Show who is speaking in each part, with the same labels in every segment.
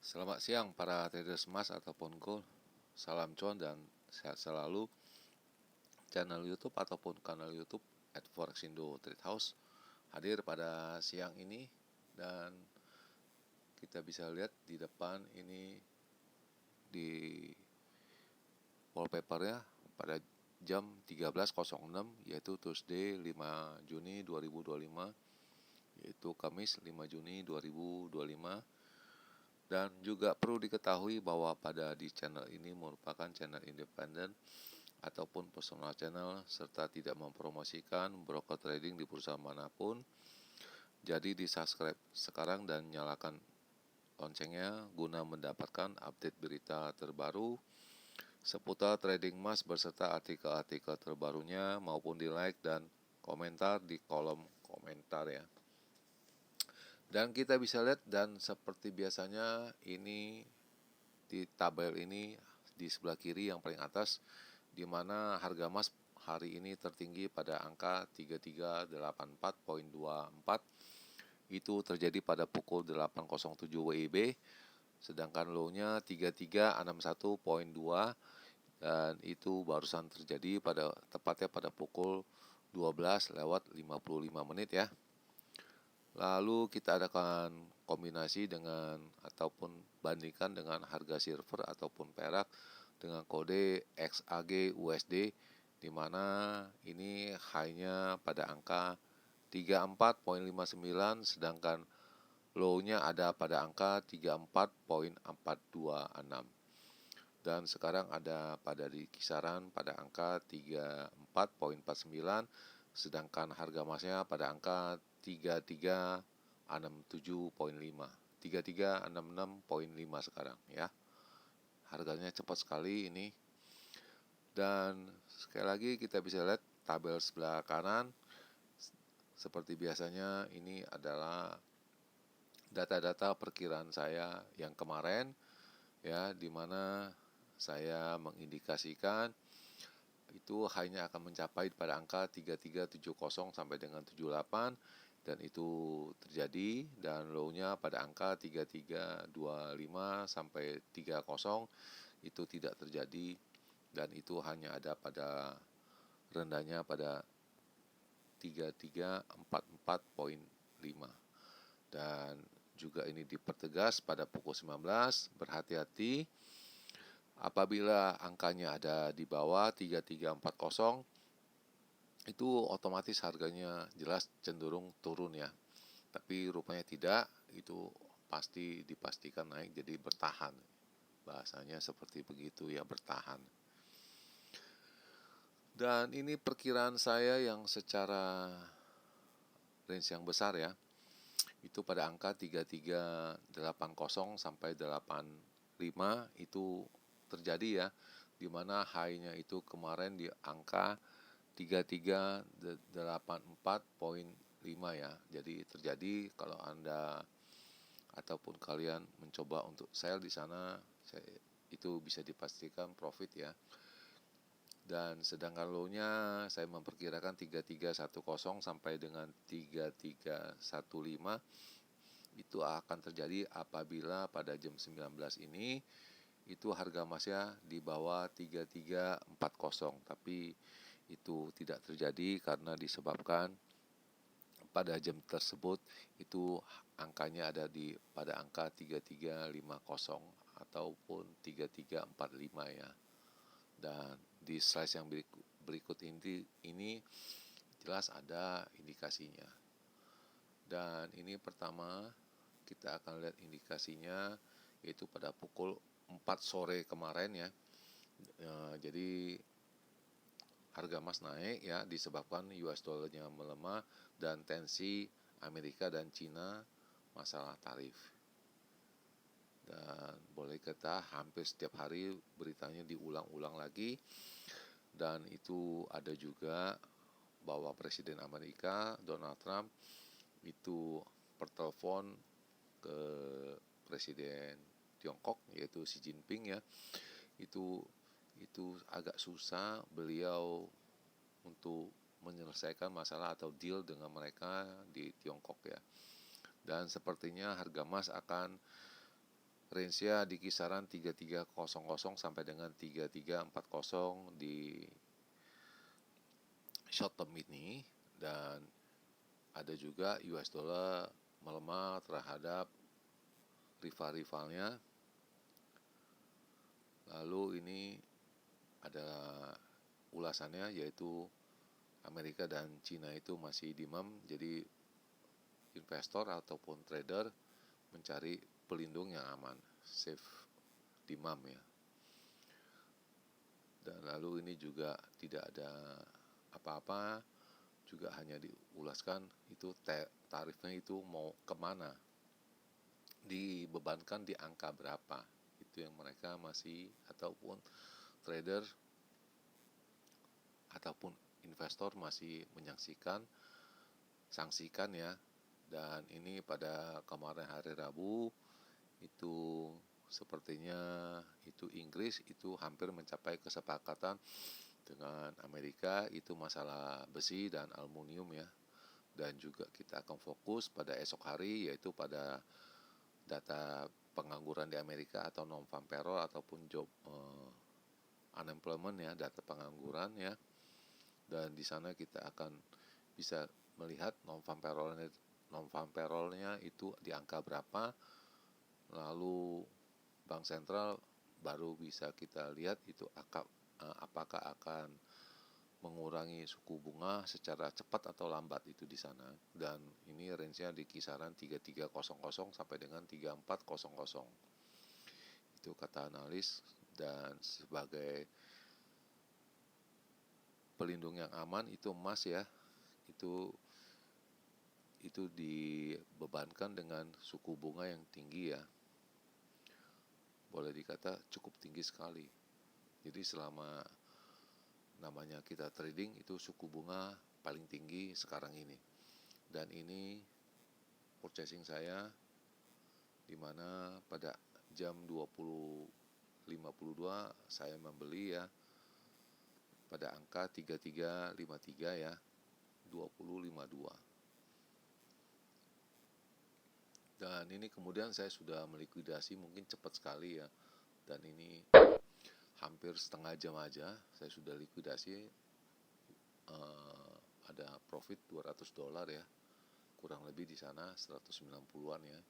Speaker 1: Selamat siang para traders emas ataupun gold. Salam cuan dan sehat selalu. Channel YouTube ataupun kanal YouTube @forexindo Trade House hadir pada siang ini, dan kita bisa lihat di depan ini di wallpapernya pada jam 13.06, yaitu Tuesday 5 Juni 2025, yaitu Kamis 5 Juni 2025. Dan juga perlu diketahui bahwa pada di channel ini merupakan channel independen ataupun personal channel, serta tidak mempromosikan broker trading di perusahaan manapun. Jadi di subscribe sekarang dan nyalakan loncengnya guna mendapatkan update berita terbaru seputar trading emas beserta artikel-artikel terbarunya, maupun di like dan komentar di kolom komentar ya. Dan kita bisa lihat, dan seperti biasanya ini di tabel ini di sebelah kiri yang paling atas, di mana harga emas hari ini tertinggi pada angka 3384.24. Itu terjadi pada pukul 8.07 WIB, sedangkan low-nya 3361.2, dan itu barusan terjadi tepatnya pada pukul 12:55 ya. Lalu kita adakan kombinasi dengan ataupun bandingkan dengan harga silver ataupun perak dengan kode XAG USD, di mana ini high-nya pada angka 34.59, sedangkan low-nya ada pada angka 34.426. Dan sekarang ada pada di kisaran pada angka 34.49, sedangkan harga emasnya pada angka 3367.5, 3366.5 sekarang ya. Harganya cepat sekali ini. Dan sekali lagi kita bisa lihat tabel sebelah kanan. Seperti biasanya, ini adalah data-data perkiraan saya yang kemarin ya, di mana saya mengindikasikan itu hanya akan mencapai pada angka 3370 sampai dengan 78, dan itu terjadi. Dan low-nya pada angka 3325 sampai 30, itu tidak terjadi, dan itu hanya ada pada rendahnya pada 3344.5. Dan juga ini dipertegas pada pukul 19, berhati-hati apabila angkanya ada di bawah 3340, itu otomatis harganya jelas cenderung turun ya. Tapi rupanya tidak, itu pasti dipastikan naik, jadi bertahan. Bahasanya seperti begitu ya, bertahan. Dan ini perkiraan saya yang secara range yang besar ya, itu pada angka 3380 sampai 85 itu terjadi ya, dimana high-nya itu kemarin di angka 3384.5 ya. Jadi terjadi kalau Anda ataupun kalian mencoba untuk sell di sana, itu bisa dipastikan profit ya. Dan sedangkan low-nya saya memperkirakan 3310 sampai dengan 3315. Itu akan terjadi apabila pada jam 19 ini itu harga emasnya di bawah 3340. Tapi itu tidak terjadi karena disebabkan pada jam tersebut itu angkanya ada di pada angka 3350 ataupun 3345 ya. Dan di slide yang berikut ini jelas ada indikasinya. Dan ini pertama kita akan lihat indikasinya, yaitu pada pukul 4 sore kemarin ya. Jadi harga emas naik ya, disebabkan US dollarnya melemah dan tensi Amerika dan Cina masalah tarif. Dan boleh kata hampir setiap hari beritanya diulang-ulang lagi. Dan itu ada juga bahwa Presiden Amerika Donald Trump itu pertelepon ke Presiden Tiongkok yaitu Xi Jinping ya. Itu agak susah beliau untuk menyelesaikan masalah atau deal dengan mereka di Tiongkok ya. Dan sepertinya harga emas akan range-nya di kisaran 3300 sampai dengan 3340 di short term ini. Dan ada juga US dollar melemah terhadap rival-rivalnya. Lalu ini ada ulasannya, yaitu Amerika dan Cina itu masih demand, jadi investor ataupun trader mencari pelindung yang aman, safe demand ya. Dan lalu ini juga tidak ada apa-apa, juga hanya diulaskan itu tarifnya itu mau kemana, dibebankan di angka berapa, itu yang mereka masih, ataupun trader ataupun investor masih sangsikan ya. Dan ini pada kemarin hari Rabu itu sepertinya itu Inggris itu hampir mencapai kesepakatan dengan Amerika, itu masalah besi dan aluminium ya. Dan juga kita akan fokus pada esok hari, yaitu pada data pengangguran di Amerika atau non-farm payroll ataupun job unemployment ya, data pengangguran ya. Dan di sana kita akan bisa melihat non-farm payroll-nya itu di angka berapa. Lalu Bank Sentral baru bisa kita lihat itu apakah akan mengurangi suku bunga secara cepat atau lambat itu di sana. Dan ini range-nya di kisaran 3300 sampai dengan 3400. Itu kata analis. Dan sebagai pelindung yang aman itu emas ya. Itu dibebankan dengan suku bunga yang tinggi ya. Boleh dikata cukup tinggi sekali. Jadi selama namanya kita trading itu suku bunga paling tinggi sekarang ini. Dan ini purchasing saya di mana pada jam 20.52 saya membeli ya pada angka 3353 ya, 20.52. Dan ini kemudian saya sudah melikuidasi, mungkin cepat sekali ya. Dan ini hampir setengah jam aja saya sudah likuidasi, ada profit $200 ya, kurang lebih di sana 190-an ya.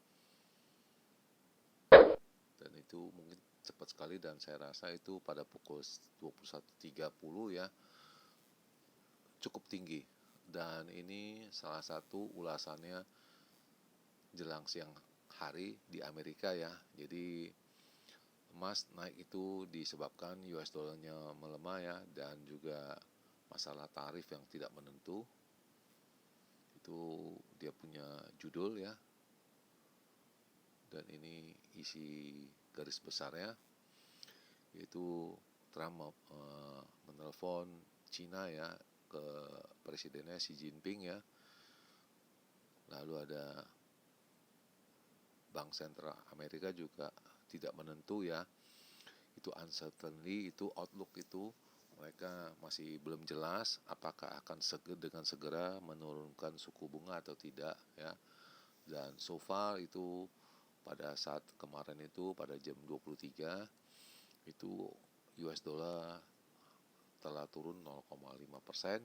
Speaker 1: Dan itu mungkin cepat sekali, dan saya rasa itu pada pukul 21.30 ya cukup tinggi. Dan ini salah satu ulasannya jelang siang hari di Amerika ya. Jadi emas naik itu disebabkan US dollarnya melemah ya, dan juga masalah tarif yang tidak menentu. Itu dia punya judul ya. Dan ini isi garis besarnya, yaitu Trump menelpon Cina ya, ke presidennya Xi Jinping ya. Lalu ada Bank Sentral Amerika juga tidak menentu ya. Itu uncertainty, itu outlook, itu mereka masih belum jelas apakah akan dengan segera menurunkan suku bunga atau tidak ya. Dan so far itu pada saat kemarin itu pada jam 23 itu US dollar telah turun 0,5%.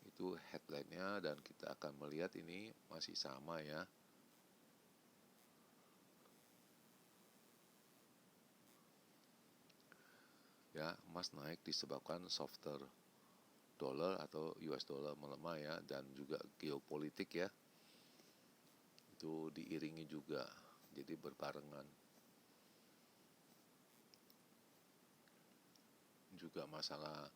Speaker 1: Itu headline-nya, dan kita akan melihat ini masih sama ya. Ya, emas naik disebabkan softer dollar atau US dollar melemah ya, dan juga geopolitik ya. Itu diiringi juga, jadi berbarengan. Juga masalah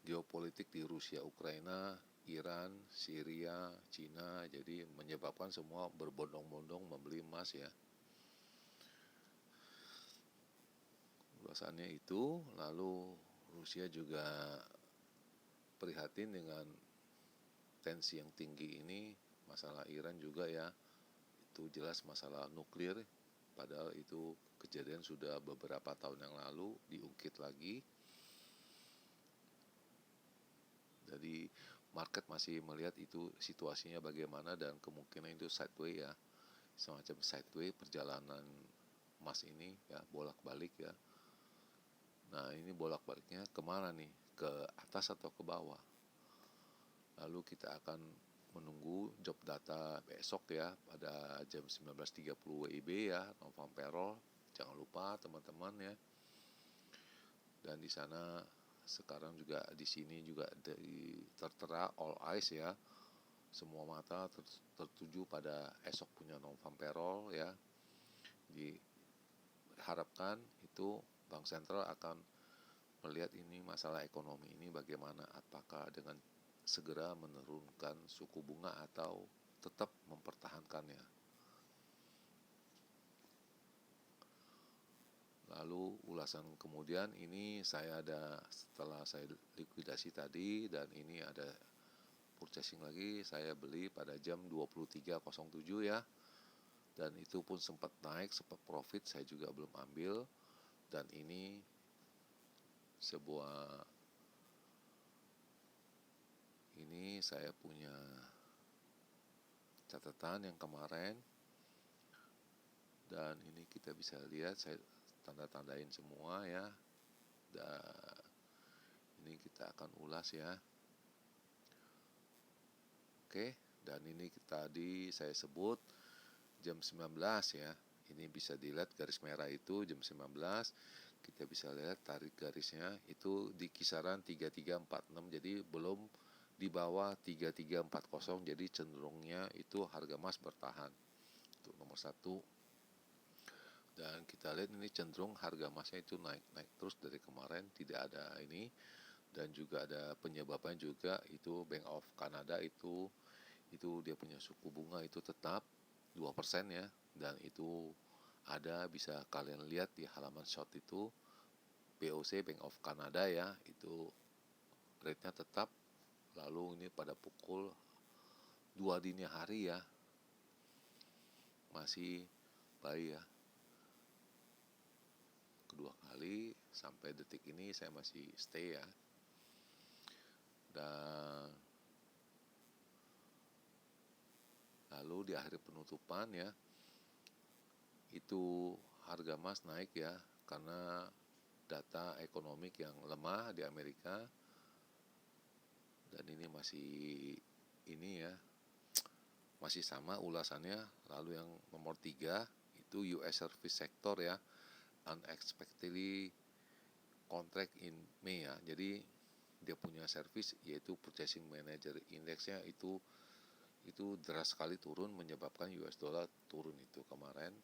Speaker 1: geopolitik di Rusia, Ukraina, Iran, Syria, Cina, jadi menyebabkan semua berbondong-bondong membeli emas ya. Ulasannya itu. Lalu Rusia juga prihatin dengan tensi yang tinggi ini, masalah Iran juga ya. Itu jelas masalah nuklir, padahal itu kejadian sudah beberapa tahun yang lalu, diungkit lagi. Jadi market masih melihat itu situasinya bagaimana, dan kemungkinan itu sideways ya, semacam sideway perjalanan emas ini ya, bolak-balik ya. Nah ini bolak-baliknya kemana nih, ke atas atau ke bawah. Lalu kita akan menunggu job data besok ya pada jam 19.30 WIB ya, Novamp Payroll. Jangan lupa teman-teman ya. Dan di sana sekarang juga di sini juga tertera all eyes ya. Semua mata tertuju pada esok punya Novamp Payroll ya. Diharapkan itu Bank Sentral akan melihat ini masalah ekonomi ini bagaimana, apakah dengan segera menurunkan suku bunga atau tetap mempertahankannya. Lalu ulasan kemudian ini setelah saya likuidasi tadi, dan ini ada purchasing lagi, saya beli pada jam 23.07 ya. Dan itu pun sempat naik, sempat profit, saya juga belum ambil. Dan ini saya punya catatan yang kemarin, dan ini kita bisa lihat saya tanda-tandain semua ya. Dan ini kita akan ulas ya. Oke, dan ini tadi saya sebut jam 19 ya. Ini bisa dilihat garis merah itu jam 19. Kita bisa lihat tarik garisnya itu di kisaran 3346, jadi belum di bawah 3340, jadi cenderungnya itu harga emas bertahan. Itu nomor satu. Dan kita lihat ini cenderung harga emasnya itu naik terus dari kemarin, tidak ada ini. Dan juga ada penyebabnya juga, itu Bank of Canada itu dia punya suku bunga itu tetap 2% ya. Dan itu ada, bisa kalian lihat di halaman short itu BOC Bank of Canada ya, itu rate-nya tetap. Lalu ini pada pukul 2 dini hari ya, masih baik ya. Kedua kali sampai detik ini saya masih stay ya. Dan lalu di akhir penutupan ya, itu harga emas naik ya, karena data ekonomik yang lemah di Amerika. Dan ini masih sama ulasannya. Lalu yang nomor 3 itu US service sector ya, unexpectedly contract in May ya. Jadi dia punya service yaitu purchasing manager indexnya itu deras sekali turun, menyebabkan US dollar turun itu kemarin.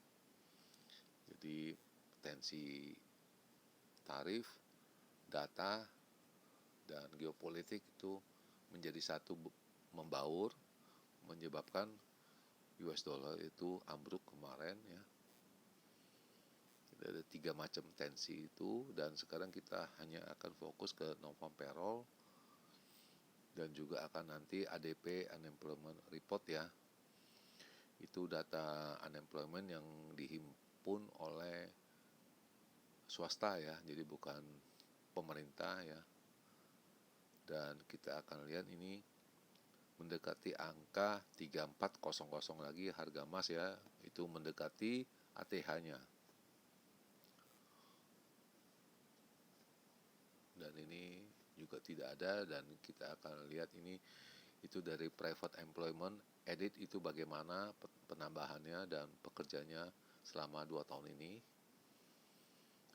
Speaker 1: Jadi tensi tarif, data, dan geopolitik itu menjadi satu membaur, menyebabkan US dollar itu ambruk kemarin ya. Ada 3 macam tensi itu, dan sekarang kita hanya akan fokus ke Novamp Payroll dan juga akan nanti ADP Unemployment Report ya. Itu data unemployment yang dihimpun oleh swasta ya, jadi bukan pemerintah ya. Dan kita akan lihat ini mendekati angka 3400 lagi harga emas ya, itu mendekati ATH-nya. Dan ini juga tidak ada, dan kita akan lihat ini itu dari private employment edit itu bagaimana penambahannya dan pekerjanya selama 2 tahun ini.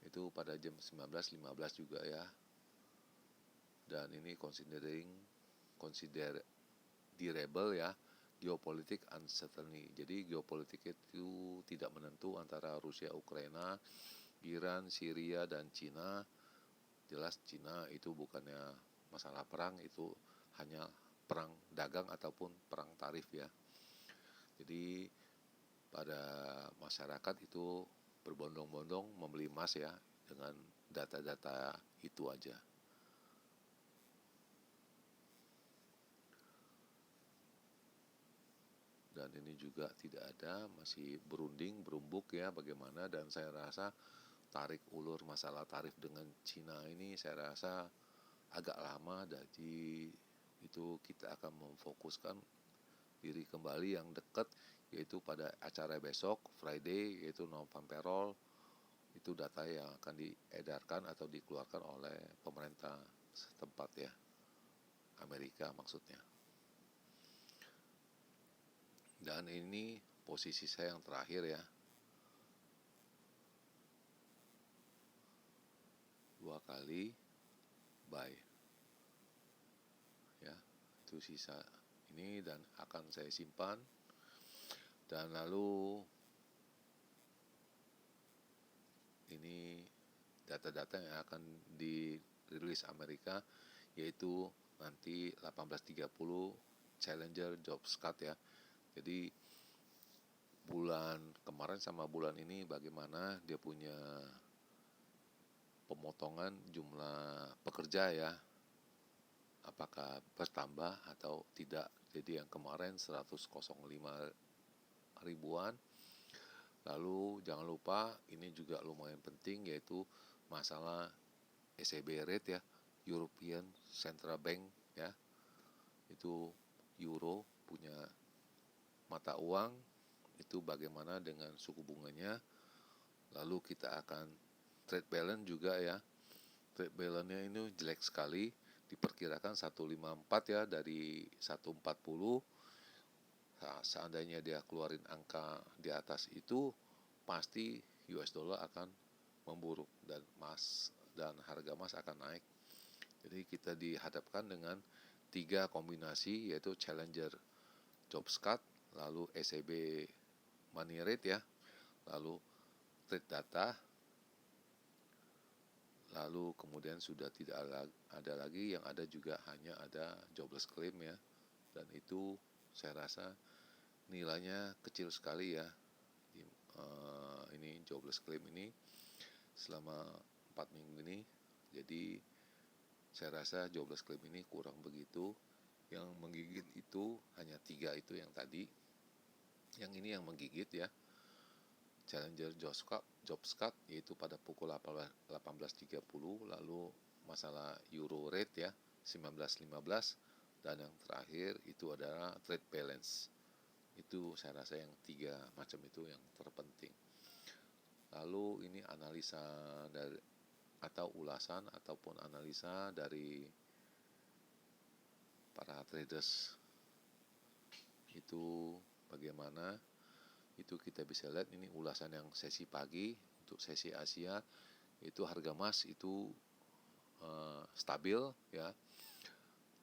Speaker 1: Itu pada jam 19.15 juga ya. Dan ini considerable ya, geopolitik uncertainty. Jadi geopolitik itu tidak menentu antara Rusia, Ukraina, Iran, Syria, dan Cina. Jelas Cina itu bukannya masalah perang, itu hanya perang dagang ataupun perang tarif ya. Jadi pada masyarakat itu berbondong-bondong membeli emas ya, dengan data-data itu aja. Dan ini juga tidak ada, masih berumbuk ya bagaimana. Dan saya rasa tarik ulur masalah tarif dengan Cina ini saya rasa agak lama. Jadi itu kita akan memfokuskan diri kembali yang dekat, yaitu pada acara besok Friday, yaitu non-farm payroll. Itu data yang akan diedarkan atau dikeluarkan oleh pemerintah setempat ya, Amerika maksudnya. Dan ini posisi saya yang terakhir ya, 2 kali buy ya, itu sisa ini dan akan saya simpan. Dan lalu ini data-data yang akan dirilis Amerika, yaitu nanti 18.30 Challenger Jobs Cut ya. Jadi bulan kemarin sama bulan ini bagaimana dia punya pemotongan jumlah pekerja ya, apakah bertambah atau tidak. Jadi yang kemarin 105 ribuan. Lalu jangan lupa ini juga lumayan penting, yaitu masalah ECB rate ya, European Central Bank ya. Itu euro punya mata uang, itu bagaimana dengan suku bunganya. Lalu kita akan trade balance juga ya. Trade balance-nya ini jelek sekali, diperkirakan 154 ya dari 140. Nah, seandainya dia keluarin angka di atas itu, pasti US dollar akan memburuk dan harga emas akan naik. Jadi kita dihadapkan dengan 3 kombinasi, yaitu Challenger Jobs Cut, lalu ECB money rate ya, lalu trade data, lalu kemudian sudah tidak ada lagi, yang ada juga hanya ada jobless claim ya. Dan itu saya rasa nilainya kecil sekali ya, ini jobless claim ini selama 4 minggu ini. Jadi saya rasa jobless claim ini kurang begitu. Yang menggigit itu hanya 3 itu yang tadi. Yang ini yang menggigit ya, Challenger Jobs Cut, yaitu pada pukul 18.30. Lalu masalah euro rate ya 19.15. Dan yang terakhir itu adalah trade balance. Itu saya rasa yang 3 macam itu yang terpenting. Lalu ini analisa dari atau ulasan ataupun analisa dari para traders itu bagaimana, itu kita bisa lihat. Ini ulasan yang sesi pagi. Untuk sesi Asia itu harga emas itu stabil ya,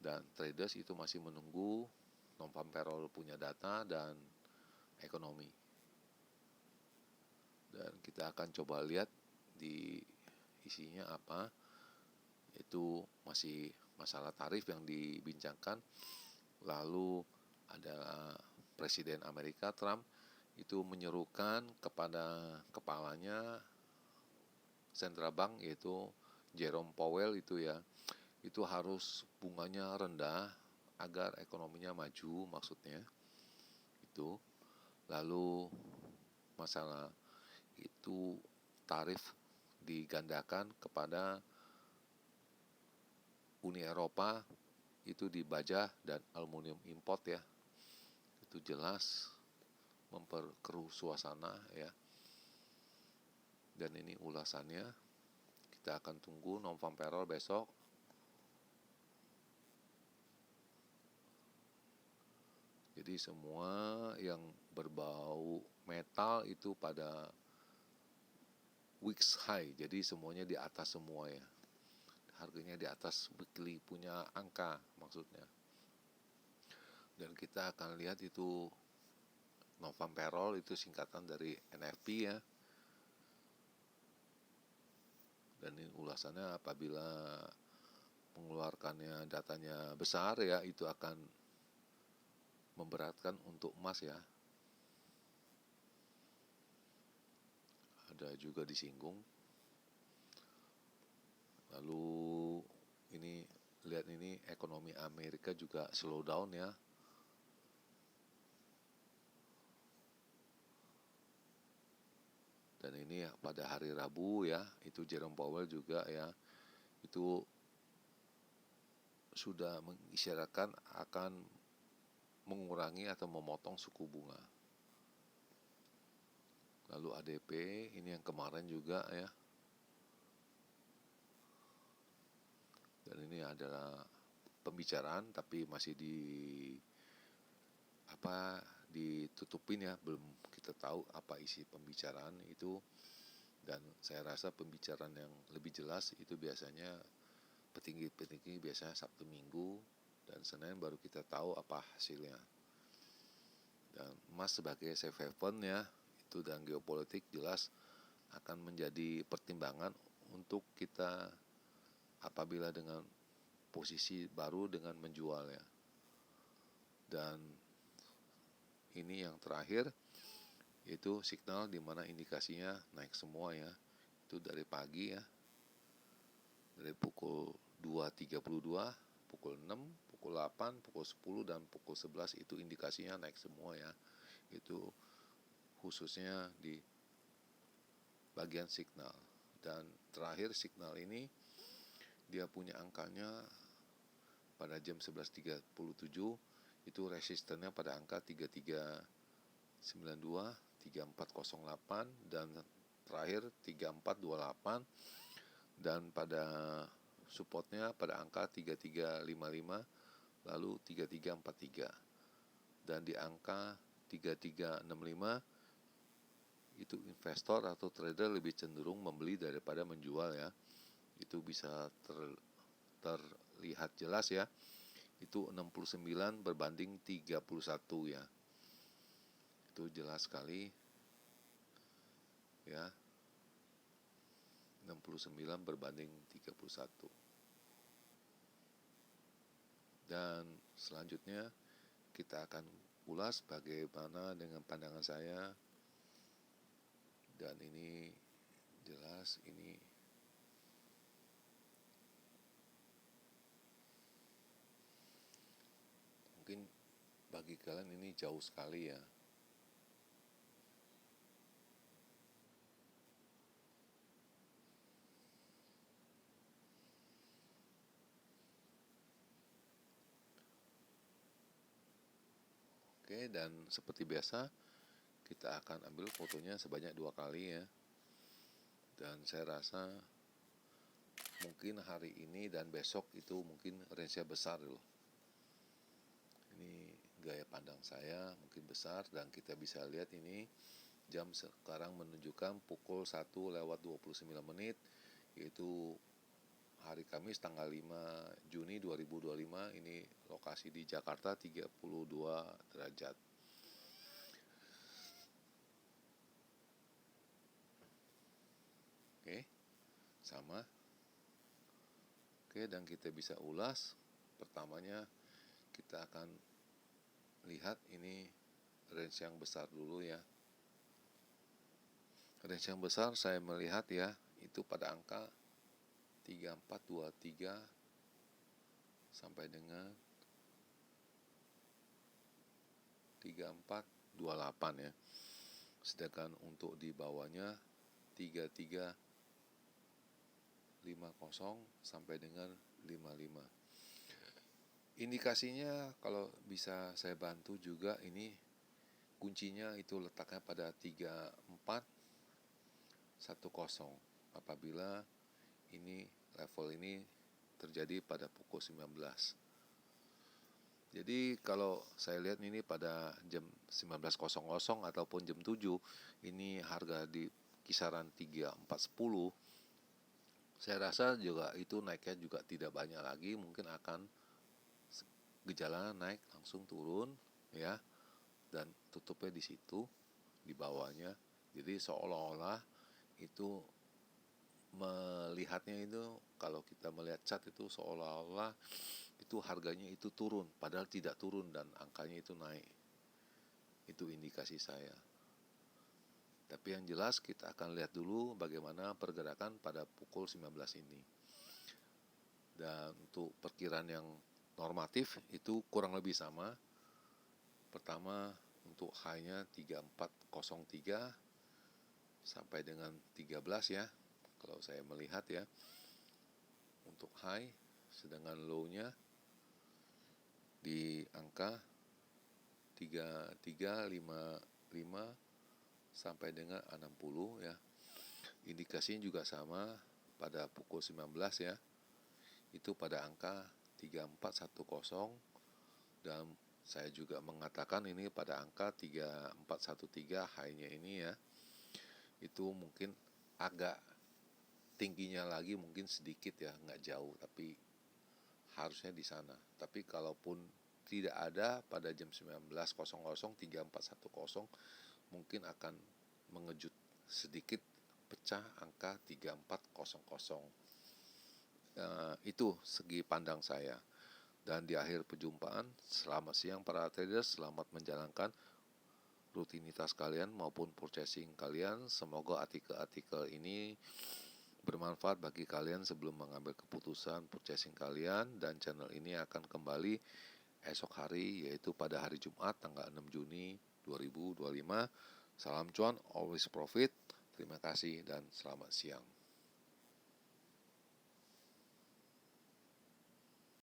Speaker 1: dan traders itu masih menunggu non-farm payroll punya data dan ekonomi. Dan kita akan coba lihat di isinya apa. Itu masih masalah tarif yang dibincangkan. Lalu ada Presiden Amerika Trump itu menyerukan kepada kepalanya Central Bank, yaitu Jerome Powell itu ya, itu harus bunganya rendah agar ekonominya maju maksudnya itu. Lalu masalah itu tarif digandakan kepada Uni Eropa itu di baja dan aluminium import ya. Itu jelas memperkeruh suasana ya. Dan ini ulasannya. Kita akan tunggu non-farm payroll besok. Jadi semua yang berbau metal itu pada weeks high. Jadi semuanya di atas semua ya. Harganya di atas weekly punya angka maksudnya. Dan kita akan lihat itu non-farm payroll itu singkatan dari NFP ya. Dan ini ulasannya apabila mengeluarkannya datanya besar ya, itu akan memberatkan untuk emas ya. Ada juga disinggung. Lalu ini lihat ini ekonomi Amerika juga slow down ya. Dan ini pada hari Rabu ya, itu Jerome Powell juga ya, itu sudah mengisyaratkan akan mengurangi atau memotong suku bunga. Lalu ADP ini yang kemarin juga ya. Dan ini adalah pembicaraan tapi masih ditutupin ya, belum kita tahu apa isi pembicaraan itu. Dan saya rasa pembicaraan yang lebih jelas itu biasanya petinggi-petinggi biasanya Sabtu Minggu, dan Senin baru kita tahu apa hasilnya. Dan emas sebagai safe haven ya, itu dan geopolitik jelas akan menjadi pertimbangan untuk kita apabila dengan posisi baru dengan menjual ya. Dan ini yang terakhir yaitu signal di mana indikasinya naik semua ya. Itu dari pagi ya. Dari pukul 2.32, pukul 6, pukul 8, pukul 10 dan pukul 11 itu indikasinya naik semua ya. Itu khususnya di bagian signal. Dan terakhir signal ini dia punya angkanya pada jam 11.37 itu resistennya pada angka 3392, 3408 dan terakhir 3428, dan pada supportnya pada angka 3355 lalu 3343, dan di angka 3365 itu investor atau trader lebih cenderung membeli daripada menjual ya. Itu bisa terlihat jelas ya. Itu 69 berbanding 31 ya. Itu jelas sekali ya. 69 berbanding 31. Dan selanjutnya kita akan ulas bagaimana dengan pandangan saya. Dan ini jelas, ini mungkin bagi kalian ini jauh sekali ya. Oke, dan seperti biasa kita akan ambil fotonya sebanyak 2 kali ya. Dan saya rasa mungkin hari ini dan besok itu mungkin range-nya besar loh. Ini gaya pandang saya mungkin besar, dan kita bisa lihat ini jam sekarang menunjukkan pukul 1:29, yaitu hari Kamis tanggal 5 Juni 2025. Ini lokasi di Jakarta 32 derajat. Oke, sama. Oke, dan kita bisa ulas. Pertamanya kita akan lihat ini range yang besar dulu ya. Range yang besar saya melihat ya, itu pada angka 3423 sampai dengan 3428 ya. Sedangkan untuk di bawahnya 3350 sampai dengan 55. Indikasinya kalau bisa saya bantu juga, ini kuncinya itu letaknya pada 3410 apabila ini level ini terjadi pada pukul 19. Jadi kalau saya lihat ini pada jam 19.00 ataupun jam 7 ini harga di kisaran 3410, saya rasa juga itu naiknya juga tidak banyak lagi, mungkin akan gejala naik langsung turun ya, dan tutupnya di situ di bawahnya. Jadi seolah-olah itu melihatnya itu, kalau kita melihat chart itu seolah-olah itu harganya itu turun, padahal tidak turun dan angkanya itu naik. Itu indikasi saya. Tapi yang jelas kita akan lihat dulu bagaimana pergerakan pada pukul 19 ini. Dan untuk perkiraan yang normatif itu kurang lebih sama. Pertama untuk high-nya 3403 sampai dengan 13 ya, kalau saya melihat ya, untuk high, sedangkan low-nya di angka 3355 sampai dengan 60 ya. Indikasinya juga sama pada pukul 19 ya. Itu pada angka 3410, dan saya juga mengatakan ini pada angka 3413 high-nya ini ya. Itu mungkin agak tingginya lagi mungkin sedikit ya, nggak jauh, tapi harusnya di sana. Tapi kalaupun tidak ada pada jam 19.00 3410, mungkin akan mengejut sedikit, pecah angka 3400. Itu segi pandang saya. Dan di akhir perjumpaan, selamat siang para traders, selamat menjalankan rutinitas kalian maupun purchasing kalian. Semoga artikel-artikel ini bermanfaat bagi kalian sebelum mengambil keputusan purchasing kalian, dan channel ini akan kembali esok hari, yaitu pada hari Jumat tanggal 6 Juni 2025. Salam cuan, always profit. Terima kasih dan selamat siang.